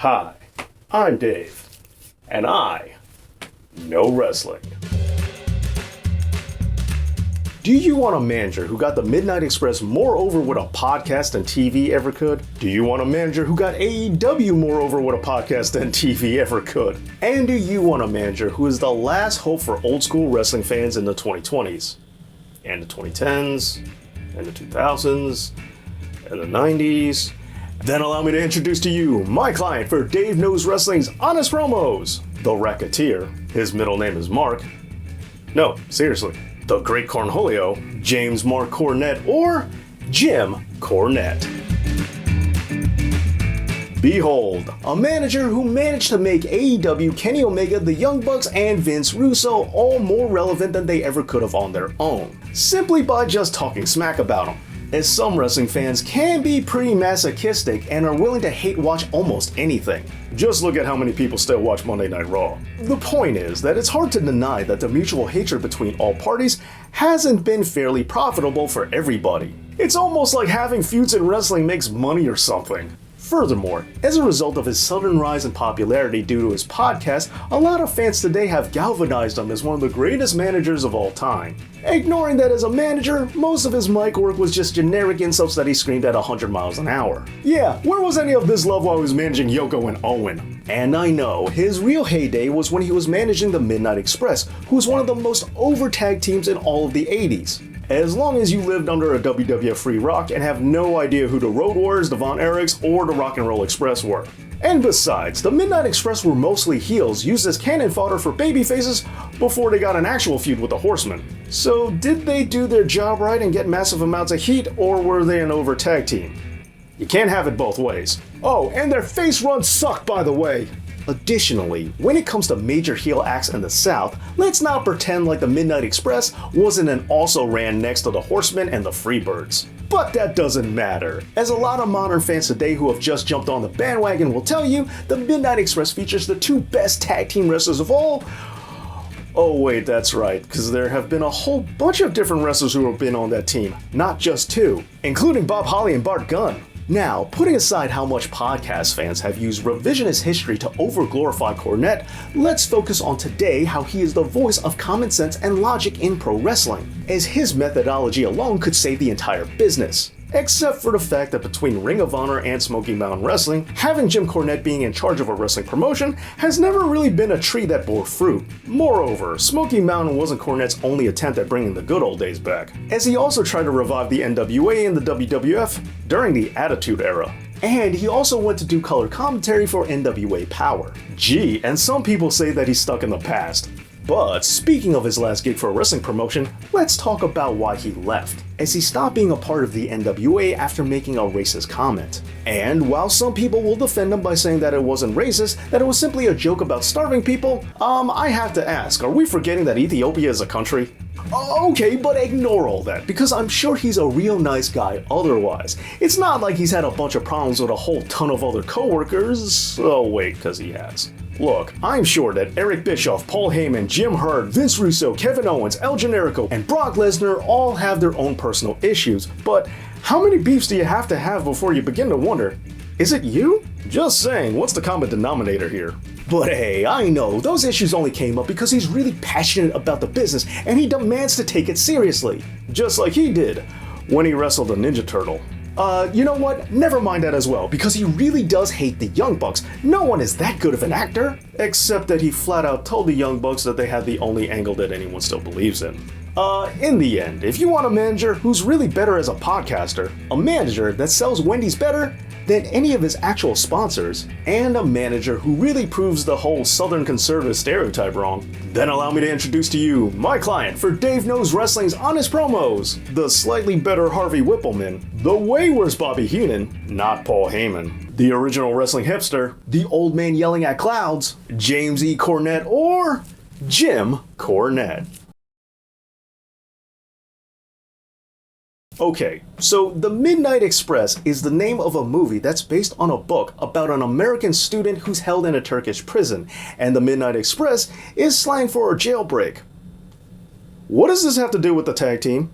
Hi, I'm Dave, and I know wrestling. Do you want a manager who got the Midnight Express more over with a podcast than TV ever could? Do you want a manager who got AEW more over with a podcast than TV ever could? And do you want a manager who is the last hope for old school wrestling fans in the 2020s, and the 2010s, and the 2000s, and the 90s? Then allow me to introduce to you my client for Dave Knows Wrestling's Honest Promos, the Racketeer. His middle name is Mark. No, seriously. The Great Cornholio, James Mark Cornette, or Jim Cornette. Behold, a manager who managed to make AEW, Kenny Omega, the Young Bucks, and Vince Russo all more relevant than they ever could have on their own, simply by just talking smack about them. As some wrestling fans can be pretty masochistic and are willing to hate watch almost anything. Just look at how many people still watch Monday Night Raw. The point is that it's hard to deny that the mutual hatred between all parties hasn't been fairly profitable for everybody. It's almost like having feuds in wrestling makes money or something. Furthermore, as a result of his sudden rise in popularity due to his podcast, a lot of fans today have galvanized him as one of the greatest managers of all time. Ignoring that as a manager, most of his mic work was just generic insults that he screamed at 100 miles an hour. Yeah, where was any of this love while he was managing Yoko and Owen? And I know, his real heyday was when he was managing the Midnight Express, who was one of the most over tag teams in all of the 80s. As long as you lived under a WWF free rock and have no idea who the Road Warriors, the Von Erichs, or the Rock and Roll Express were. And besides, the Midnight Express were mostly heels used as cannon fodder for babyfaces before they got an actual feud with the Horsemen. So did they do their job right and get massive amounts of heat, or were they an over tag team? You can't have it both ways. Oh, and their face runs suck, by the way. Additionally, when it comes to major heel acts in the South, let's not pretend like the Midnight Express wasn't and also ran next to the Horsemen and the Freebirds. But that doesn't matter, as a lot of modern fans today who have just jumped on the bandwagon will tell you, the Midnight Express features the two best tag team wrestlers of all. Oh wait, that's right, because there have been a whole bunch of different wrestlers who have been on that team, not just two, including Bob Holly and Bart Gunn. Now, putting aside how much podcast fans have used revisionist history to over-glorify Cornette, let's focus on today how he is the voice of common sense and logic in pro wrestling, as his methodology alone could save the entire business. Except for the fact that between Ring of Honor and Smoky Mountain Wrestling, having Jim Cornette being in charge of a wrestling promotion has never really been a tree that bore fruit. Moreover, Smoky Mountain wasn't Cornette's only attempt at bringing the good old days back, as he also tried to revive the NWA and the WWF during the Attitude Era. And he also went to do color commentary for NWA Power. Gee, and some people say that he's stuck in the past. But speaking of his last gig for a wrestling promotion, let's talk about why he left, as he stopped being a part of the NWA after making a racist comment. And while some people will defend him by saying that it wasn't racist, that it was simply a joke about starving people, I have to ask, are we forgetting that Ethiopia is a country? Okay, but ignore all that, because I'm sure he's a real nice guy otherwise. It's not like he's had a bunch of problems with a whole ton of other coworkers. Oh wait, cause he has. Look, I'm sure that Eric Bischoff, Paul Heyman, Jim Herd, Vince Russo, Kevin Owens, El Generico, and Brock Lesnar all have their own personal issues, but how many beefs do you have to have before you begin to wonder, is it you? Just saying, what's the common denominator here? But hey, I know, those issues only came up because he's really passionate about the business and he demands to take it seriously. Just like he did when he wrestled a Ninja Turtle. You know what? Never mind that as well, because he really does hate the Young Bucks. No one is that good of an actor. Except that he flat out told the Young Bucks that they had the only angle that anyone still believes in. In the end, if you want a manager who's really better as a podcaster, a manager that sells Wendy's better than any of his actual sponsors, and a manager who really proves the whole Southern conservative stereotype wrong, then allow me to introduce to you my client for Dave Knows Wrestling's Honest Promos, the slightly better Harvey Whippleman, the way worse Bobby Heenan, not Paul Heyman, the original wrestling hipster, the old man yelling at clouds, James E. Cornette, or Jim Cornette. Okay, so The Midnight Express is the name of a movie that's based on a book about an American student who's held in a Turkish prison, and the Midnight Express is slang for a jailbreak. What does this have to do with the tag team?